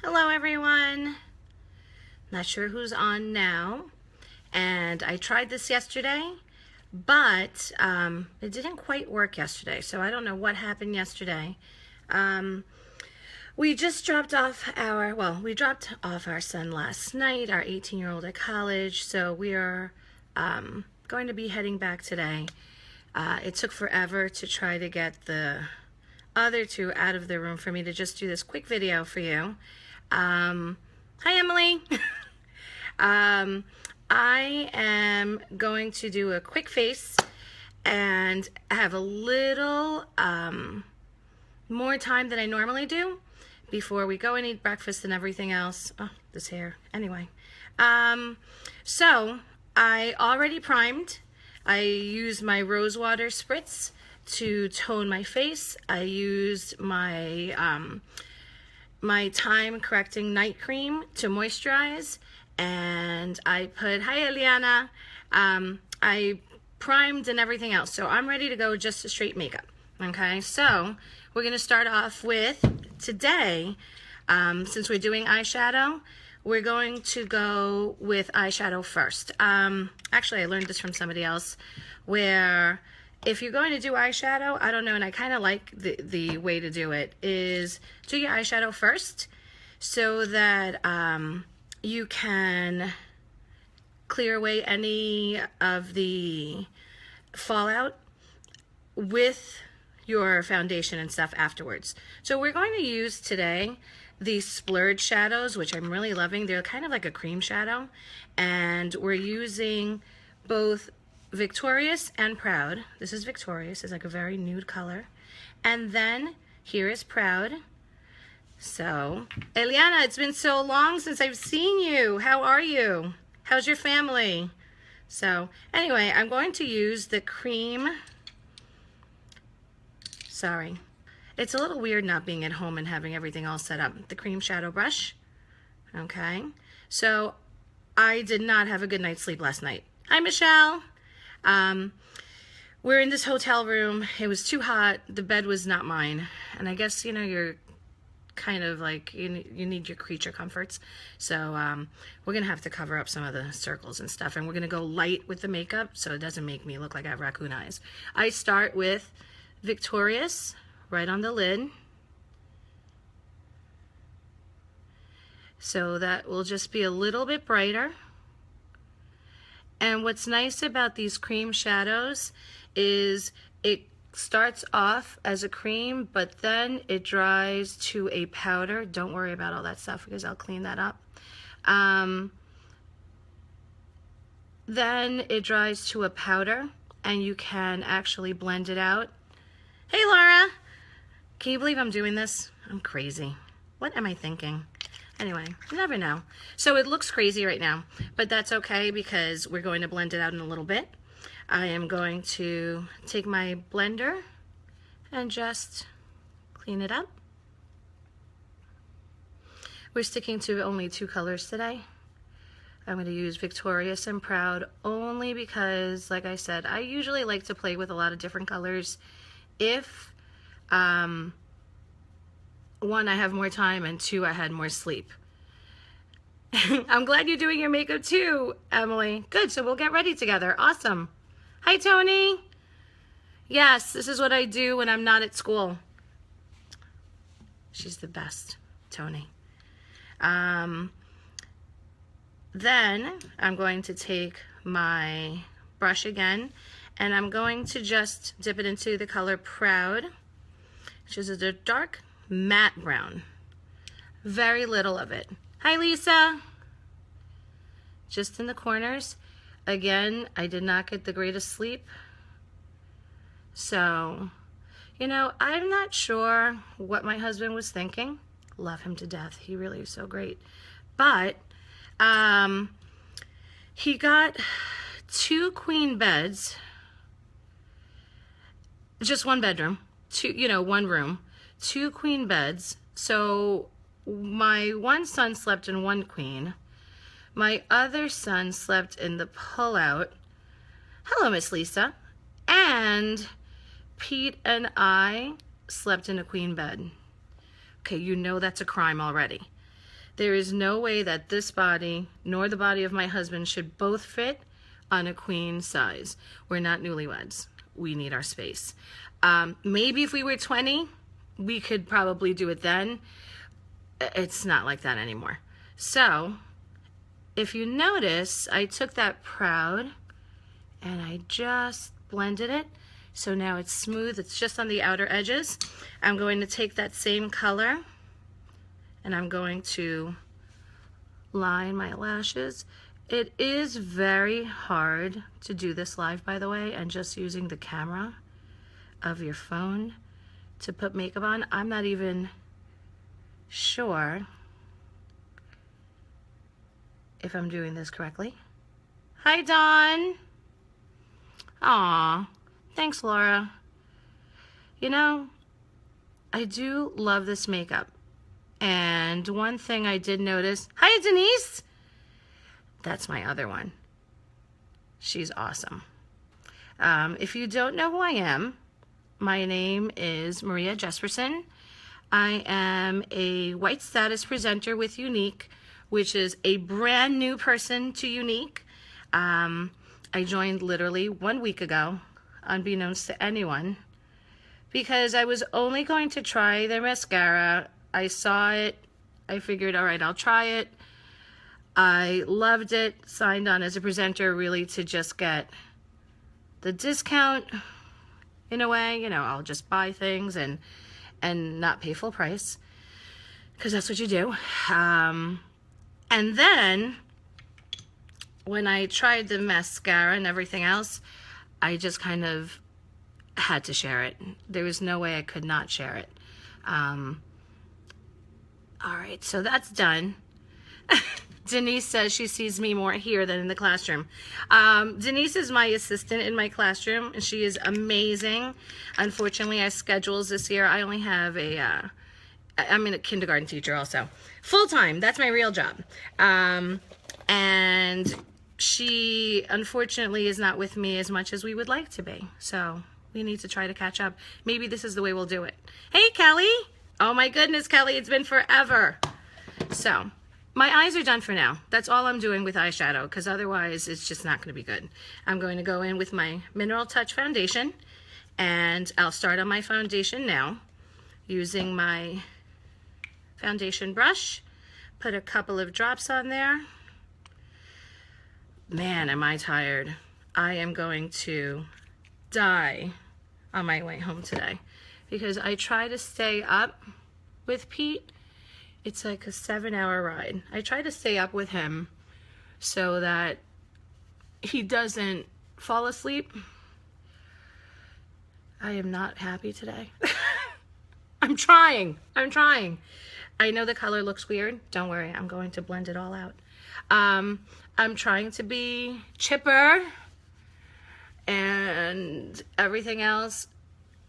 Hello everyone. Not sure who's on now. And I tried this yesterday, but it didn't quite work yesterday. So I don't know what happened yesterday. We just dropped off we dropped off our son last night, our 18-year-old at college. So we are going to be heading back today. It took forever to try to get the other two out of the room for me to just do this quick video for you. Hi, Emily. I am going to do a quick face and have a little more time than I normally do before we go and eat breakfast and everything else. Oh, this hair. Anyway. So I already primed. I used my rose water spritz to tone my face. I used my my time correcting night cream to moisturize, and I put, hi Eliana, I primed and everything else. So I'm ready to go just to straight makeup. Okay, so we're gonna start off with today, since we're doing eyeshadow, we're going to go with eyeshadow first. Actually, I learned this from somebody else, where if you're going to do eyeshadow, I don't know, and I kind of like the way to do it, is do your eyeshadow first so that you can clear away any of the fallout with your foundation and stuff afterwards. So we're going to use today these Splurge shadows, which I'm really loving. They're kind of like a cream shadow, and we're using both Victorious and Proud. This is Victorious. It's like a very nude color. And then here is Proud. So, Eliana, it's been so long since I've seen you. How are you? How's your family? So, anyway, I'm going to use the cream. Sorry. It's a little weird not being at home and having everything all set up. The cream shadow brush. Okay. So, I did not have a good night's sleep last night. Hi, Michelle. We're in this hotel room. It was too hot. The bed was not mine. And I guess, you know, you're kind of like, you need your creature comforts. So we're going to have to cover up some of the circles and stuff. And we're going to go light with the makeup so it doesn't make me look like I have raccoon eyes. I start with Victorious right on the lid. So that will just be a little bit brighter. And what's nice about these cream shadows is it starts off as a cream, but then it dries to a powder. Don't worry about all that stuff because I'll clean that up. Then it dries to a powder, and you can actually blend it out. Hey, Laura. Can you believe I'm doing this? I'm crazy. What am I thinking? Anyway, you never know. So it looks crazy right now, but that's okay because we're going to blend it out in a little bit. I am going to take my blender and just clean it up. We're sticking to only two colors today. I'm going to use Victorious and Proud only because, like I said, I usually like to play with a lot of different colors if one, I have more time, and two, I had more sleep. I'm glad you're doing your makeup too, Emily. Good, so we'll get ready together. Awesome. Hi, Tony. Yes, this is what I do when I'm not at school. She's the best, Tony. Then I'm going to take my brush again, and I'm going to just dip it into the color Proud, which is a dark matte brown. Very little of it. Hi, Lisa. Just in the corners. Again, I did not get the greatest sleep. So, you know, I'm not sure what my husband was thinking. Love him to death. He really is so great. But he got 2 queen beds. Just one bedroom. One room. 2 queen beds. So my one son slept in one queen. My other son slept in the pullout. Hello, Miss Lisa. And Pete and I slept in a queen bed. Okay, you know that's a crime already. There is no way that this body nor the body of my husband should both fit on a queen size. We're not newlyweds. We need our space. Maybe if we were 20, we could probably do it then. It's not like that anymore. So if you notice, I took that Proud and I just blended it. So now it's smooth. It's just on the outer edges. I'm going to take that same color and I'm going to line my lashes. It is very hard to do this live, by the way, and just using the camera of your phone to put makeup on. I'm not even sure if I'm doing this correctly. Hi, Dawn. Aw, thanks, Laura. You know, I do love this makeup. And one thing I did notice, hi, Denise. That's my other one. She's awesome. If you don't know who I am, my name is Maria Jesperson. I am a white status presenter with Younique, which is a brand new person to Younique. I joined literally 1 week ago, unbeknownst to anyone, because I was only going to try their mascara. I saw it. I figured, all right, I'll try it. I loved it. Signed on as a presenter really to just get the discount in a way. You know, I'll just buy things and not pay full price, because that's what you do. And then when I tried the mascara and everything else, I just kind of had to share it. There was no way I could not share it. All right, so that's done. Denise says she sees me more here than in the classroom. Denise is my assistant in my classroom, and she is amazing. Unfortunately, I schedules this year. I only have I'm a kindergarten teacher also. Full-time, that's my real job. And she, unfortunately, is not with me as much as we would like to be. So we need to try to catch up. Maybe this is the way we'll do it. Hey, Kelly. Oh, my goodness, Kelly, it's been forever. So my eyes are done for now. That's all I'm doing with eyeshadow, because otherwise it's just not going to be good. I'm going to go in with my Mineral Touch foundation, and I'll start on my foundation now using my foundation brush. Put a couple of drops on there. Man, am I tired. I am going to die on my way home today, because I try to stay up with Pete. It's like a 7-hour ride. I try to stay up with him so that he doesn't fall asleep. I am not happy today. I'm trying. I know the color looks weird. Don't worry, I'm going to blend it all out. I'm trying to be chipper and everything else.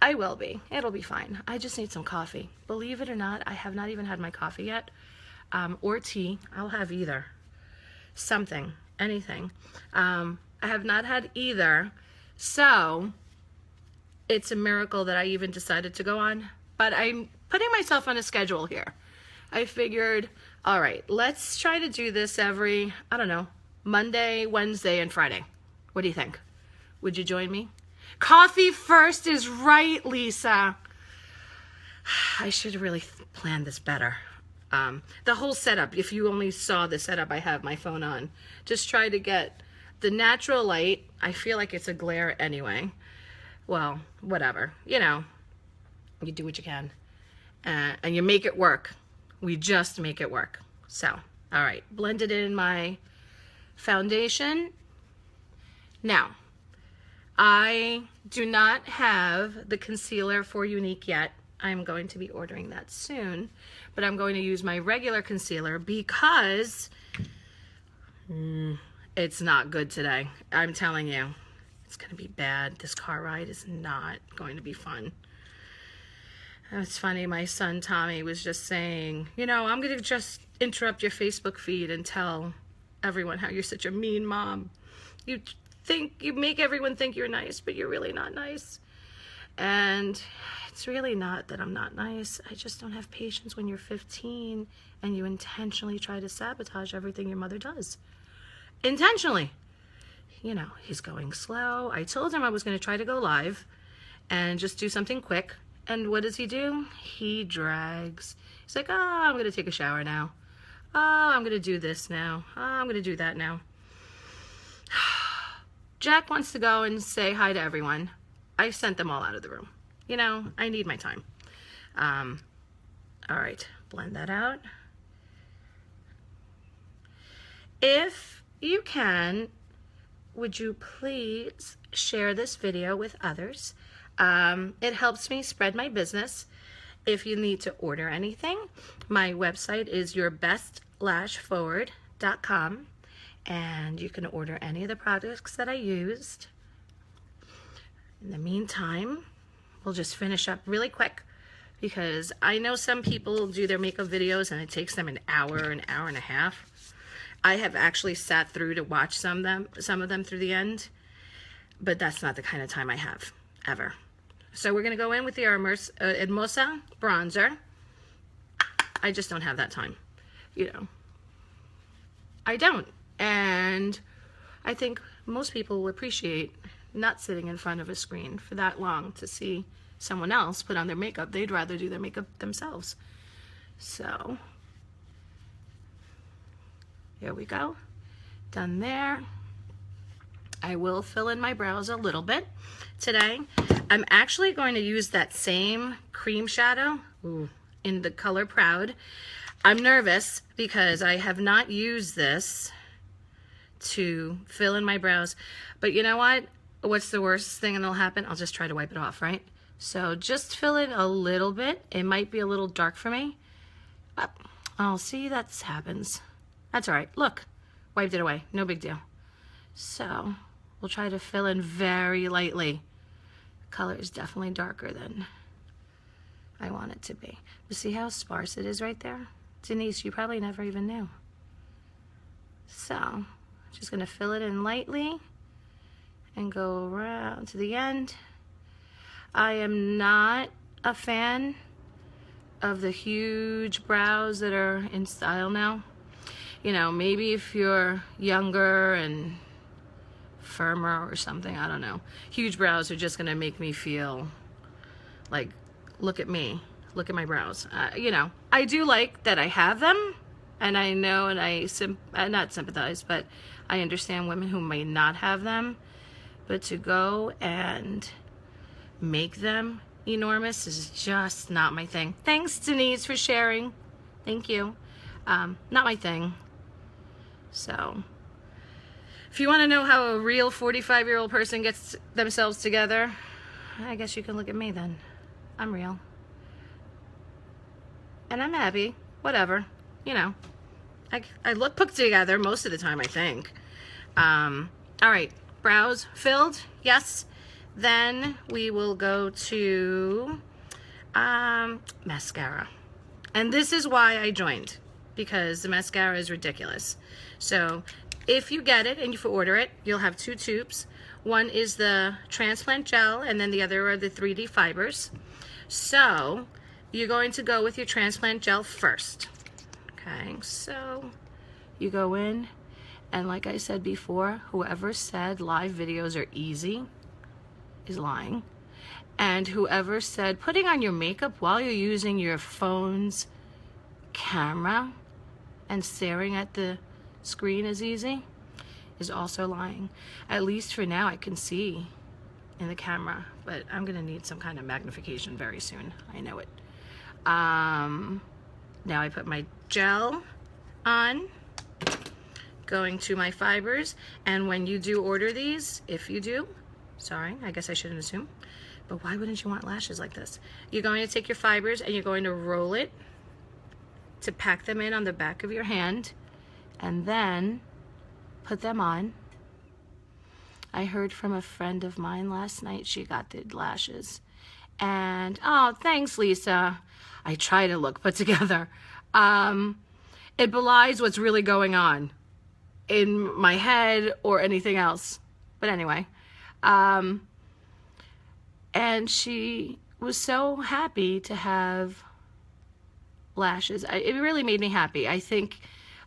I will be. It'll be fine. I just need some coffee. Believe it or not, I have not even had my coffee yet, or tea. I'll have either. Something, anything. I have not had either, so it's a miracle that I even decided to go on. But I'm putting myself on a schedule here. I figured, all right, let's try to do this every, I don't know, Monday, Wednesday, and Friday. What do you think? Would you join me? Coffee first is right, Lisa. I should have really planned this better. The whole setup, if you only saw the setup I have my phone on, just try to get the natural light. I feel like it's a glare anyway. Well, whatever. You know, you do what you can. And you make it work. We just make it work. So, all right, blended in my foundation. Now, I do not have the concealer for Younique yet. I'm going to be ordering that soon, but I'm going to use my regular concealer because it's not good today. I'm telling you, it's going to be bad. This car ride is not going to be fun. It's funny, my son Tommy was just saying, you know, I'm going to just interrupt your Facebook feed and tell everyone how you're such a mean mom. You make everyone think you're nice, but you're really not nice. And it's really not that I'm not nice. I just don't have patience when you're 15 and you intentionally try to sabotage everything your mother does. Intentionally. You know, he's going slow. I told him I was going to try to go live and just do something quick. And what does he do? He drags. He's like, oh, I'm going to take a shower now. Oh, I'm going to do this now. Oh, I'm going to do that now. Jack wants to go and say hi to everyone. I sent them all out of the room. You know, I need my time. All right, blend that out. If you can, would you please share this video with others? It helps me spread my business. If you need to order anything, my website is yourbestlashforward.com, and you can order any of the products that I used. In the meantime, we'll just finish up really quick, because I know some people do their makeup videos and it takes them an hour and a half. I have actually sat through to watch some of them through the end, but that's not the kind of time I have, ever. So we're going to go in with the Hermosa bronzer. I just don't have that time, you know. I don't. And I think most people will appreciate not sitting in front of a screen for that long to see someone else put on their makeup. They'd rather do their makeup themselves. So here we go. Done there. I will fill in my brows a little bit today. I'm actually going to use that same cream shadow in the color Proud. I'm nervous because I have not used this to fill in my brows. But you know what? What's the worst thing that'll happen? I'll just try to wipe it off, right? So just fill in a little bit. It might be a little dark for me. Oh, see, that happens. That's all right. Look, wiped it away. No big deal. So we'll try to fill in very lightly. Color is definitely darker than I want it to be. But see how sparse it is right there? Denise, you probably never even knew. So just gonna fill it in lightly and go around to the end. I am not a fan of the huge brows that are in style now. You know, maybe if you're younger and firmer or something, I don't know. Huge brows are just gonna make me feel like, look at me, look at my brows. You know, I do like that I have them, and I know, and I not sympathize, but I understand women who may not have them. But to go and make them enormous is just not my thing. Thanks, Denise, for sharing. Thank you. Not my thing. So if you want to know how a real 45-year-old person gets themselves together, I guess you can look at me then. I'm real. And I'm happy. Whatever. You know. I look put together most of the time, I think. All right. Brows filled. Yes. Then we will go to mascara. And this is why I joined, because the mascara is ridiculous. So if you get it and you order it, you'll have two tubes. One is the transplant gel, and then the other are the 3D fibers. So you're going to go with your transplant gel first. Okay, so you go in, and like I said before, whoever said live videos are easy is lying. And whoever said putting on your makeup while you're using your phone's camera and staring at the screen is easy is also lying. At least for now, I can see in the camera, but I'm gonna need some kind of magnification very soon. I know it. Now I put my gel on, going to my fibers, and when you do order these, if you do, sorry, I guess I shouldn't assume, but why wouldn't you want lashes like this? You're going to take your fibers and you're going to roll it to pack them in on the back of your hand, and then put them on. I heard from a friend of mine last night, she got the lashes. And, oh, thanks, Lisa. I try to look put together. It belies what's really going on in my head or anything else. But anyway, And she was so happy to have lashes. It really made me happy. I think,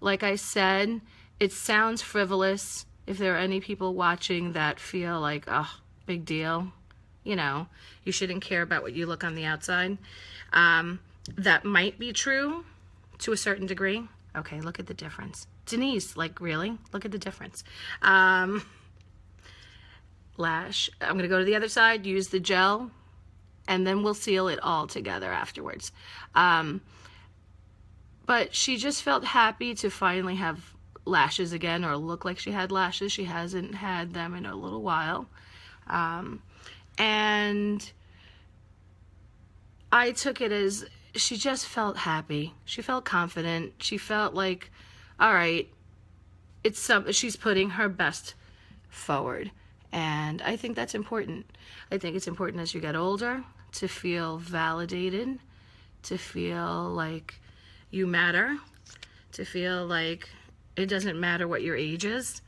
like I said, it sounds frivolous. If there are any people watching that feel like, oh, big deal, you know, you shouldn't care about what you look on the outside. That might be true to a certain degree. Okay, look at the difference. Denise, like, really? Look at the difference. Lash. I'm going to go to the other side, use the gel, and then we'll seal it all together afterwards. But she just felt happy to finally have lashes again, or look like she had lashes. She hasn't had them in a little while. And I took it as she just felt happy. She felt confident. She felt like, all right, she's putting her best forward. And I think that's important. I think it's important as you get older to feel validated, to feel like you matter, to feel like it doesn't matter what your age is.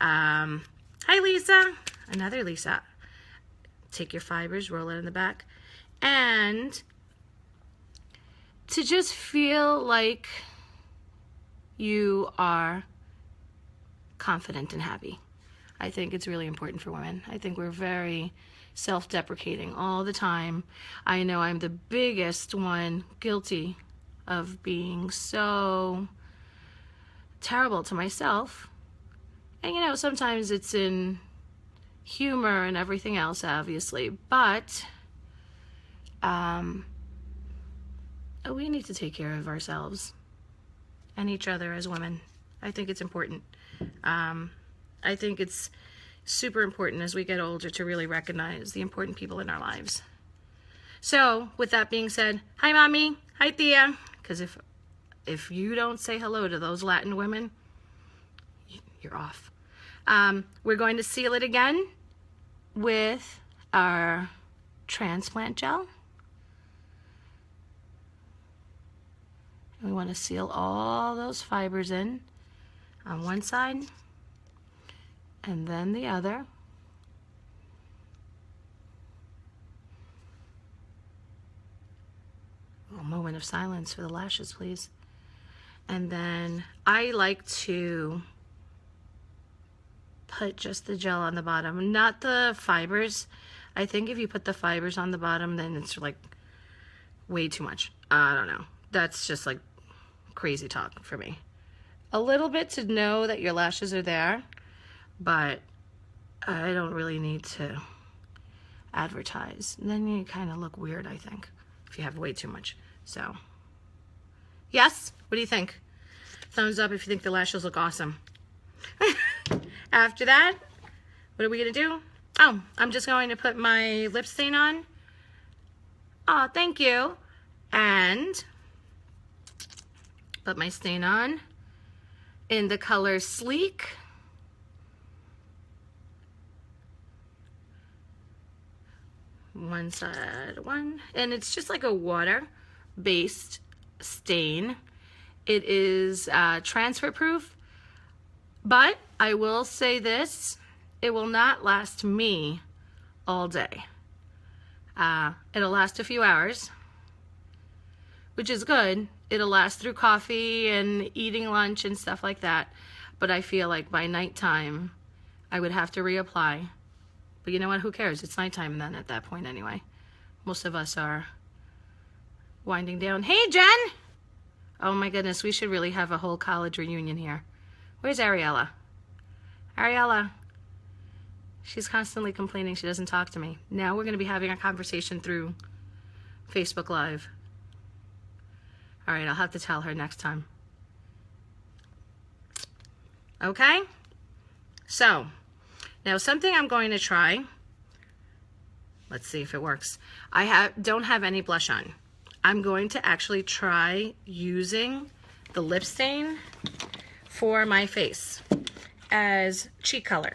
Hi, Lisa. Another Lisa. Take your fibers, roll it in the back. And to just feel like you are confident and happy. I think it's really important for women. I think we're very self-deprecating all the time. I know I'm the biggest one guilty of being so terrible to myself. And you know, sometimes it's in humor and everything else, obviously, but we need to take care of ourselves and each other as women. I think it's important. I think it's super important as we get older to really recognize the important people in our lives. So, with that being said, hi, Mommy. Hi, Thea. Because if you don't say hello to those Latin women, you're off. We're going to seal it again with our transplant gel. We want to seal all those fibers in on one side and then the other. A moment of silence for the lashes, please. And then I like to put just the gel on the bottom, not the fibers. I think if you put the fibers on the bottom, then it's like way too much. I don't know. That's just like crazy talk for me. A little bit to know that your lashes are there, but I don't really need to advertise. And then you kind of look weird, I think, if you have way too much. So, yes? What do you think? Thumbs up if you think the lashes look awesome. After that, what are we going to do? Oh, I'm just going to put my lip stain on. Oh, thank you. And put my stain on in the color Sleek. One side, one. And it's just like a water-based stain. It is transfer proof, but I will say this, it will not last me all day. It'll last a few hours, which is good. It'll last through coffee and eating lunch and stuff like that. But I feel like by nighttime, I would have to reapply. But you know what? Who cares? It's nighttime then at that point anyway. Most of us are winding down. Hey, Jen! Oh my goodness, we should really have a whole college reunion here. Where's Ariella? Ariella. She's constantly complaining she doesn't talk to me. Now we're going to be having a conversation through Facebook Live. All right, I'll have to tell her next time. Okay? So, now something I'm going to try. Let's see if it works. I don't have any blush on. I'm going to actually try using the lip stain for my face as cheek color.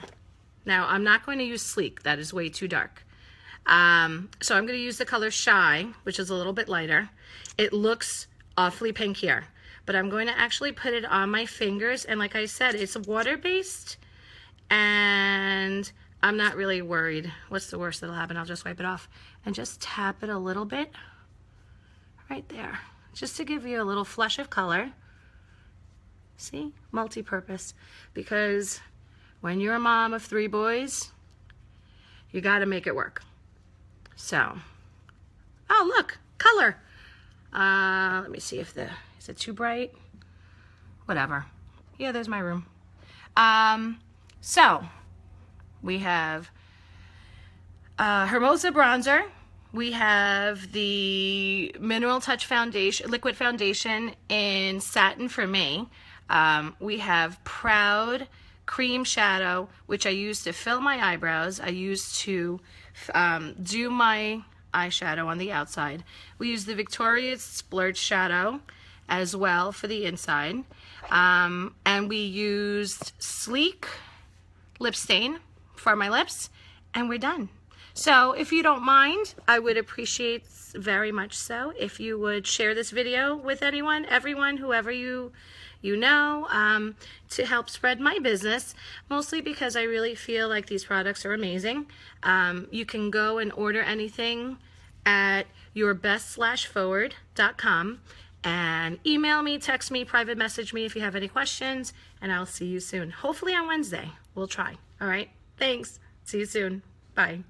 Now, I'm not going to use Sleek. That is way too dark. So I'm going to use the color Shy, which is a little bit lighter. It looks awfully pink here, but I'm going to actually put it on my fingers. And like I said, it's water-based, and I'm not really worried. What's the worst that'll happen? I'll just wipe it off and just tap it a little bit right there, just to give you a little flush of color. See, multi-purpose, because when you're a mom of 3 boys, you got to make it work. So, oh look, color. Let me see if is it too bright? Whatever. Yeah, there's my room. So we have Hermosa bronzer. We have the Mineral Touch foundation, liquid foundation in satin for me. We have Proud cream shadow, which I use to fill my eyebrows. I use to do my eyeshadow on the outside. We use the Victoria's Splurge shadow as well for the inside. And we used Sleek lip stain for my lips, and we're done. So if you don't mind, I would appreciate very much so if you would share this video with anyone, everyone, whoever you know, to help spread my business, mostly because I really feel like these products are amazing. You can go and order anything at yourbest/forward.com and email me, text me, private message me if you have any questions, and I'll see you soon. Hopefully on Wednesday. We'll try. All right? Thanks. See you soon. Bye.